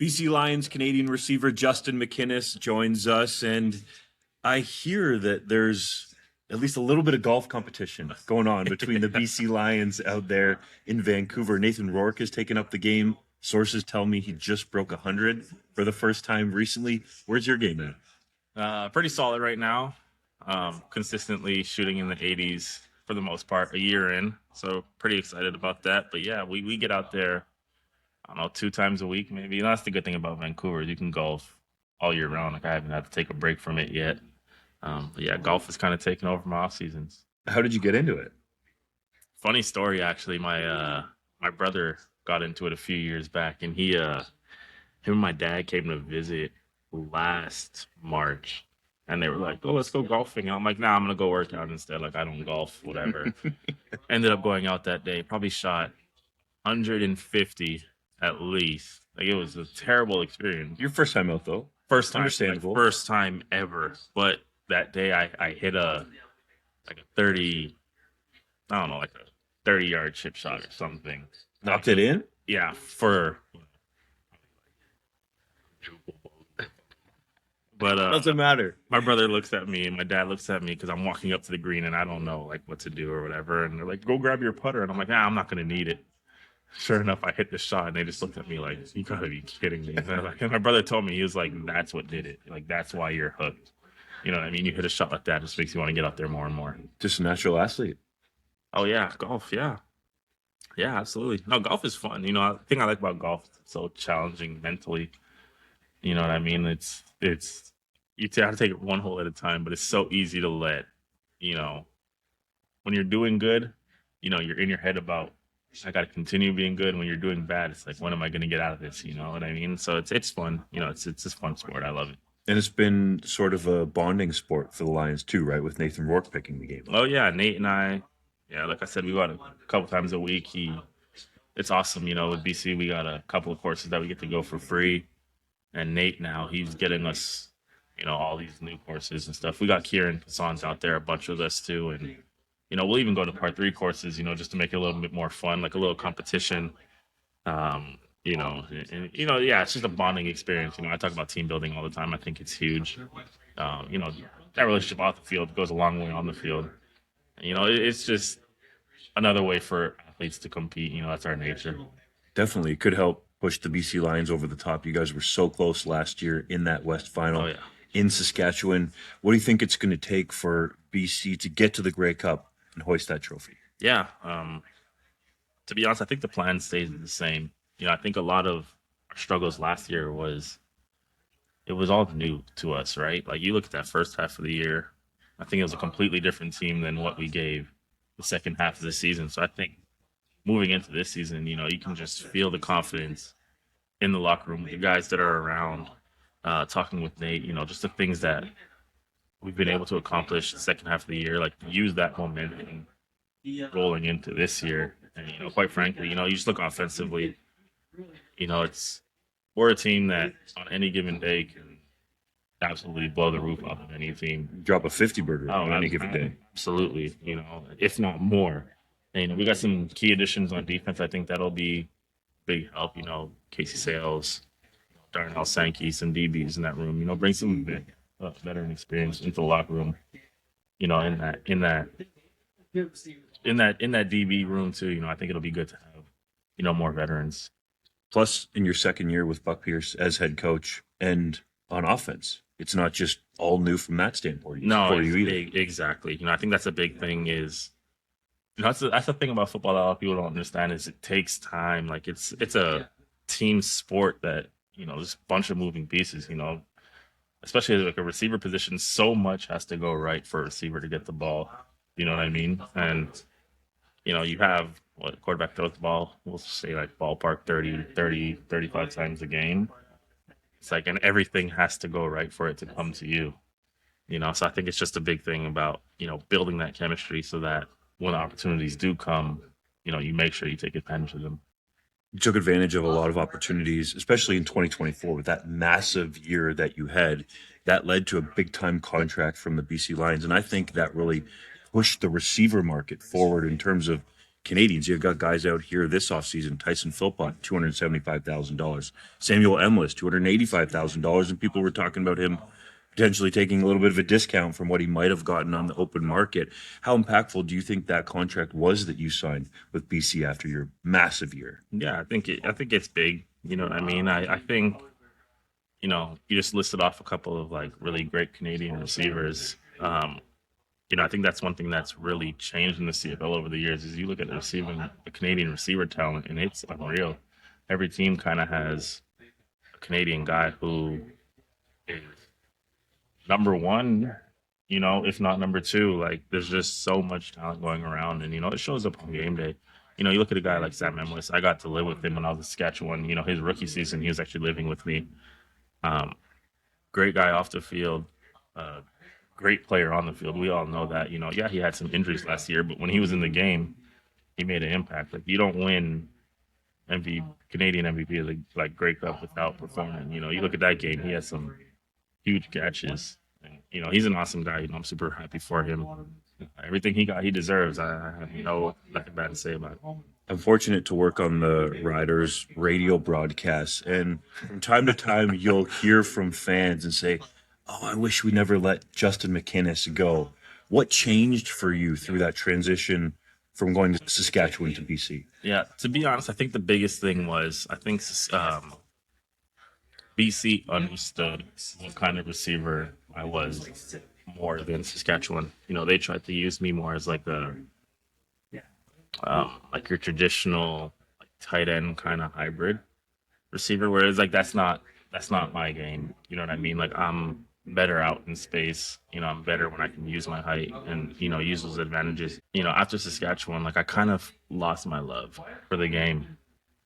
BC Lions Canadian receiver Justin McInnis joins us, and I hear that there's at least a little bit of golf competition going on between the BC Lions out there in Vancouver. Nathan Rourke has taken up the game. Sources tell me he just broke 100 for the first time recently. Where's your game at? Pretty solid right now. Consistently shooting in the 80s for the most part, a year in. So pretty excited about that. But yeah, we get out there, I don't know, 2 times a week maybe. And that's the good thing about Vancouver. You can golf all year round. Like I haven't had to take a break from it yet. But yeah, golf is kind of taking over my off seasons. How did you get into it? Funny story, actually. My brother got into it a few years back, and him and my dad came to visit last March, and they were like, "Oh, let's go golfing." And I'm like, "Nah, I'm gonna go work out instead. Like, I don't golf, whatever." Ended up going out that day. Probably shot 150 at least. Like it was a terrible experience. Your first time out though. First time, Understandable. like, first time ever. But that day, I hit a 30. I don't know, like a 30-yard chip shot or something. Knocked it in? Yeah, for. But Doesn't matter. my brother looks at me and my dad looks at me because I'm walking up to the green and I don't know like what to do or whatever. And they're like, "Go grab your putter." And I'm like, "Nah, I'm not gonna need it." Sure enough, I hit the shot and they just looked at me like, "You gotta be kidding me." And my brother told me, he was like, "That's what did it. Like that's why you're hooked." You know what I mean? You hit a shot like that, it just makes you want to get out there more and more. Just a natural athlete. Oh yeah, golf, yeah. Yeah, absolutely. No, golf is fun. You know, I think I like about golf, it's so challenging mentally. You know what I mean? It's you have to take it one hole at a time, but it's so easy to let, you know, when you're doing good, you know, you're in your head about I got to continue being good. When you're doing bad, it's like, when am I going to get out of this? You know what I mean? So it's fun. You know, it's a fun sport. I love it. And it's been sort of a bonding sport for the Lions too, right? With Nathan Rourke picking the game. Oh yeah, Nate and I. Yeah, like I said, we go out a couple times a week. It's awesome. You know, with BC, we got a couple of courses that we get to go for free. And Nate now, he's getting us, you know, all these new courses and stuff. We got Kieran Kassan's out there, a bunch of us too. And, you know, we'll even go to part 3 courses, you know, just to make it a little bit more fun, like a little competition. You know, yeah, it's just a bonding experience. You know, I talk about team building all the time. I think it's huge. You know, that relationship off the field goes a long way on the field. You know, it's just another way for athletes to compete. You know, that's our nature. Definitely could help push the BC Lions over the top. You guys were so close last year in that West Final. Oh, yeah. In Saskatchewan. What do you think it's going to take for BC to get to the Grey Cup and hoist that trophy? Yeah. To be honest, I think the plan stays the same. You know, I think a lot of our struggles last year it was all new to us, right? Like you look at that first half of the year, I think it was a completely different team than what we gave the second half of the season. So I think moving into this season, you know, you can just feel the confidence in the locker room with the guys that are around, talking with Nate, you know, just the things that we've been able to accomplish the second half of the year, like use that momentum rolling into this year. And, you know, quite frankly, you know, you just look offensively, you know, we're a team that on any given day can absolutely blow the roof off of any team. Drop a 50-burger on any given day. Absolutely, you know, if not more. And, you know, we got some key additions on defense. I think that'll be big help. You know, Casey Sales, Darnell Sankey, some DBs in that room. You know, bring some veteran experience into the locker room. You know, in that DB room too. You know, I think it'll be good to have, you know, more veterans. Plus, in your second year with Buck Pierce as head coach and on offense, it's not just all new from that standpoint. No, for you either. Exactly. You know, I think that's a big thing is, you know, that's the thing about football that a lot of people don't understand is it takes time. Like it's a team sport that, you know, there's a bunch of moving pieces, you know, especially like a receiver position, so much has to go right for a receiver to get the ball. You know what I mean? And, you know, you have quarterback throws the ball, we'll say like ballpark 35 times a game. It's like, and everything has to go right for it to come to you. You know, so I think it's just a big thing about, you know, building that chemistry so that when opportunities do come, you know, you make sure you take advantage of them. You took advantage of a lot of opportunities, especially in 2024 with that massive year that you had. That led to a big-time contract from the BC Lions, and I think that really pushed the receiver market forward in terms of Canadians. You've got guys out here this offseason, Tyson Philpott, $275,000. Samuel Emlis, $285,000. And people were talking about him potentially taking a little bit of a discount from what he might have gotten on the open market. How impactful do you think that contract was that you signed with BC after your massive year? Yeah, I think it's big. You know what I mean? I think, you know, you just listed off a couple of like really great Canadian receivers. You know, I think that's one thing that's really changed in the CFL over the years is you look at the Canadian receiver talent, and it's unreal. Every team kind of has a Canadian guy who is number one, you know, if not number two. Like, there's just so much talent going around, and you know, it shows up on game day. You know, you look at a guy like Sam Emlis. I got to live with him when I was in Saskatchewan. You know, his rookie season, he was actually living with me. Um, Great guy off the field, uh, great player on the field. We all know that. You know, yeah, he had some injuries last year, but when he was in the game, he made an impact. Like, you don't win Canadian MVP like Grey Cup without performing. You know, you look at that game, he had some huge catches. And, you know, he's an awesome guy. You know, I'm super happy for him. Everything he got, he deserves. I have nothing bad to say about it. I'm fortunate to work on the Riders radio broadcasts, and from time to time, you'll hear from fans and say, "Oh, I wish we never let Justin McInnis go." What changed for you through that transition from going to Saskatchewan to BC? Yeah, to be honest, I think the biggest thing was I think BC understood what kind of receiver I was more than Saskatchewan. You know, they tried to use me more as like your traditional like tight end kind of hybrid receiver, whereas like that's not my game. You know what I mean? Like, I'm better out in space. You know, I'm better when I can use my height and, you know, use those advantages. You know, after Saskatchewan, like, I kind of lost my love for the game.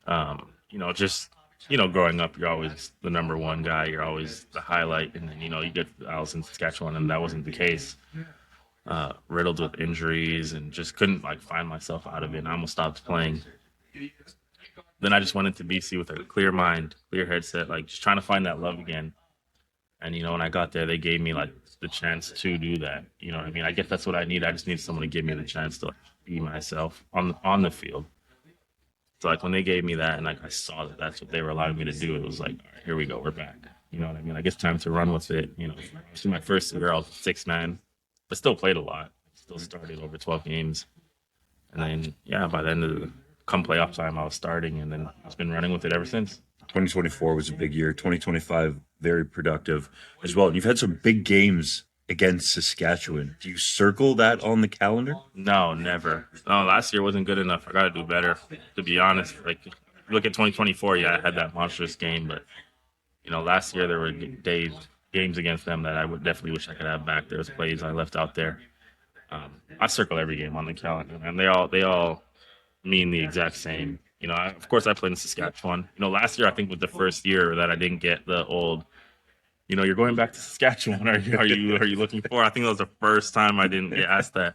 You know, just, you know, growing up, you're always the number one guy. You're always the highlight. And then, you know, you get to Alice in Saskatchewan, and that wasn't the case. Riddled with injuries and just couldn't like find myself out of it. And I almost stopped playing. Then I just went into BC with a clear mind, clear headset, like just trying to find that love again. And you know, when I got there, they gave me like the chance to do that. You know what I mean? I guess that's what I need. I just need someone to give me the chance to like, be myself on the field. So like when they gave me that, and like I saw that that's what they were allowing me to do, it was like, all right, here we go, we're back. You know what I mean? I guess time to run with it. You know, this is my first year. I was 6 man, but still played a lot. Still started over 12 games, and then yeah, by the end of the come playoff time, I was starting, and then I've been running with it ever since. 2024 was a big year. 2025, very productive as well. And you've had some big games against Saskatchewan. Do you circle that on the calendar? No, never. No, last year wasn't good enough. I got to do better. To be honest, like look at 2024. Yeah, I had that monstrous game, but you know, last year there were games against them that I would definitely wish I could have back. There was plays I left out there. I circle every game on the calendar, and they all mean the exact same. You know, of course I played in Saskatchewan. You know, last year I think was the first year that I didn't get the old. You know, you're going back to Saskatchewan. Are you looking for? I think that was the first time I didn't get asked that.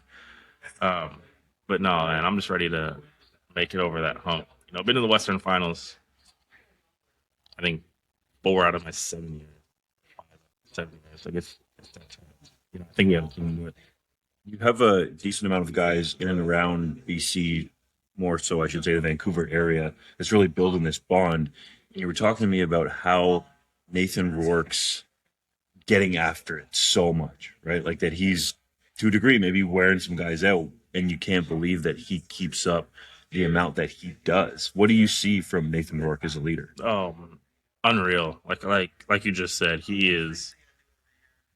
But no, man, I'm just ready to make it over that hump. You know, been to the Western Finals. I think 4 out of my 7 years. 7 years. I guess it's that time. You know, I think we have a team to do it. You have a decent amount of guys in and around BC, more so, I should say, the Vancouver area, that's really building this bond. And you were talking to me about how Nathan Rourke's getting after it so much, right? Like that he's, to a degree, maybe wearing some guys out, and you can't believe that he keeps up the amount that he does. What do you see from Nathan Rourke as a leader? Oh, unreal. Like you just said, he is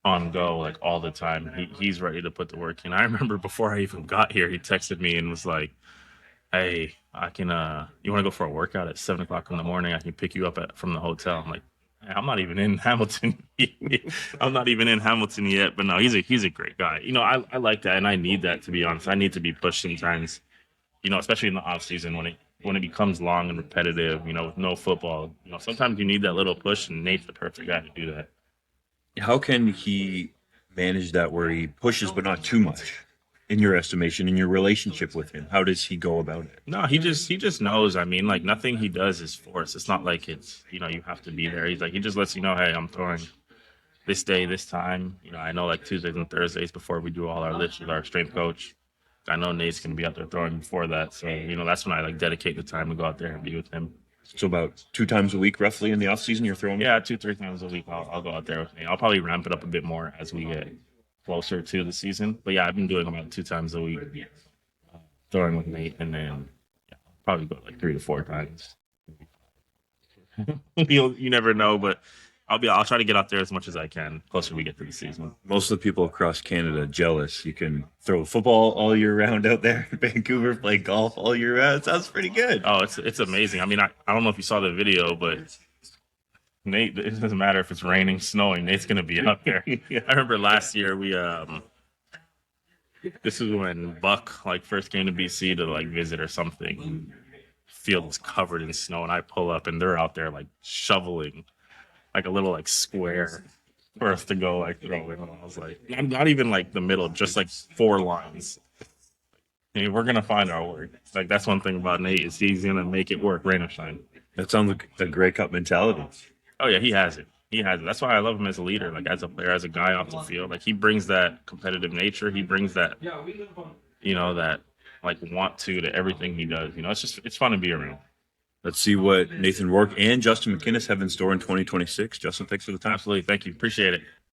on go like all the time. He's ready to put the work in. I remember before I even got here, he texted me and was like, "Hey, I can you want to go for a workout at 7 o'clock in the morning? I can pick you up from the hotel." I'm like, I'm not even in Hamilton. I'm not even in Hamilton yet. But no, he's a great guy. You know, I like that, and I need that, to be honest. I need to be pushed sometimes. You know, especially in the off season when it becomes long and repetitive. You know, with no football. You know, sometimes you need that little push, and Nate's the perfect guy to do that. How can he manage that where he pushes but not too much, in your estimation, in your relationship with him? How does he go about it? No, he just knows. I mean, like nothing he does is forced. It's not like it's, you know, you have to be there. He's like, he just lets you know, hey, I'm throwing this day, this time. You know, I know like Tuesdays and Thursdays before we do all our lifts with our strength coach. I know Nate's gonna be out there throwing before that, so that's when I like dedicate the time to go out there and be with him. So about 2 times a week, roughly, in the off season, you're throwing. Yeah, 2-3 times a week. I'll go out there with Nate. I'll probably ramp it up a bit more as we get closer to the season. But yeah, I've been doing about 2 times a week, throwing with Nate, and then probably go like 3 to 4 times. You never know, but I'll try to get out there as much as I can closer we get to the season. Most of the people across Canada jealous. You can throw football all year round out there in Vancouver, play golf all year round. It sounds pretty good. Oh, it's amazing. I mean, I don't know if you saw the video, but Nate, it doesn't matter if it's raining, snowing, Nate's gonna be up there. Yeah. I remember last year this is when Buck like first came to BC to like visit or something. Field is covered in snow, and I pull up and they're out there like shoveling like a little like square for us to go like throw in. And I was like, not even like the middle, just like 4 lines. I mean, we're gonna find our work. Like that's one thing about Nate is he's gonna make it work, rain or shine. That sounds like a Grey Cup mentality. Oh yeah, he has it. He has it. That's why I love him as a leader, like as a player, as a guy off the field. Like he brings that competitive nature. He brings that, that like want to everything he does. It's fun to be around. Let's see what Nathan Rourke and Justin McInnis have in store in 2026. Justin, thanks for the time. Absolutely. Thank you. Appreciate it.